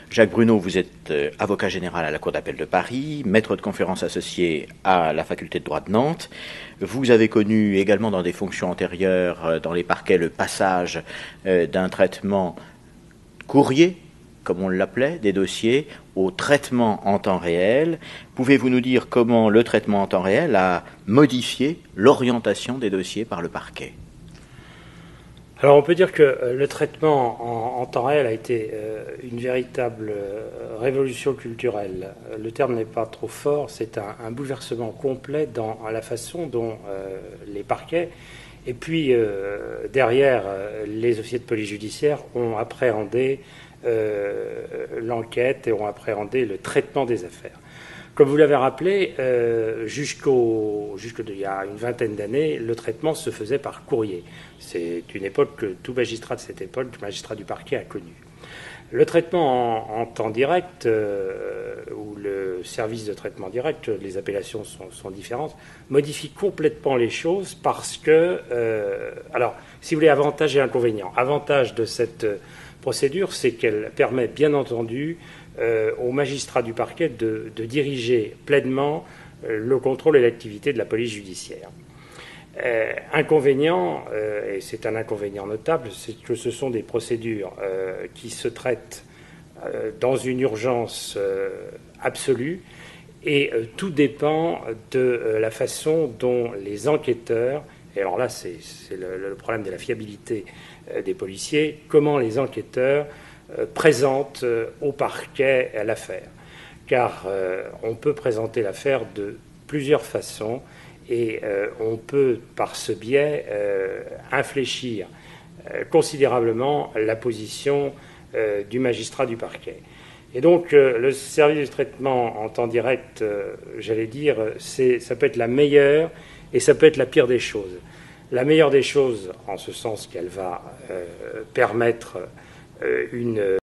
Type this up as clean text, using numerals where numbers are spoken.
Jacques Bruno, vous êtes avocat général à la Cour d'appel de Paris, maître de conférences associé à la faculté de droit de Nantes. Vous avez connu également dans des fonctions antérieures dans les parquets le passage d'un traitement courrier, comme on l'appelait, des dossiers, au traitement en temps réel. Pouvez-vous nous dire comment le traitement en temps réel a modifié l'orientation des dossiers par le parquet ? Alors on peut dire que le traitement en temps réel a été une véritable révolution culturelle. Le terme n'est pas trop fort, c'est un bouleversement complet dans la façon dont les parquets et puis derrière les officiers de police judiciaire ont appréhendé l'enquête et ont appréhendé le traitement des affaires. Comme vous l'avez rappelé, jusqu'il y a une vingtaine d'années, le traitement se faisait par courrier. C'est une époque que tout magistrat de cette époque, tout magistrat du parquet a connu. Le traitement en temps direct, ou le service de traitement direct, les appellations sont différentes, modifie complètement les choses parce que, alors, si vous voulez, avantage et inconvénient. Avantage de cette procédure, c'est qu'elle permet, bien entendu, aux magistrats du parquet de diriger pleinement le contrôle et l'activité de la police judiciaire. Inconvénient, et c'est un inconvénient notable, c'est que ce sont des procédures qui se traitent dans une urgence absolue et tout dépend de la façon dont les enquêteurs, et alors là c'est le problème de la fiabilité des policiers, comment les enquêteurs présente au parquet l'affaire. Car on peut présenter l'affaire de plusieurs façons et on peut, par ce biais, infléchir considérablement la position du magistrat du parquet. Et donc, le service de traitement en temps direct, j'allais dire, ça peut être la meilleure et ça peut être la pire des choses. La meilleure des choses, en ce sens qu'elle va permettre une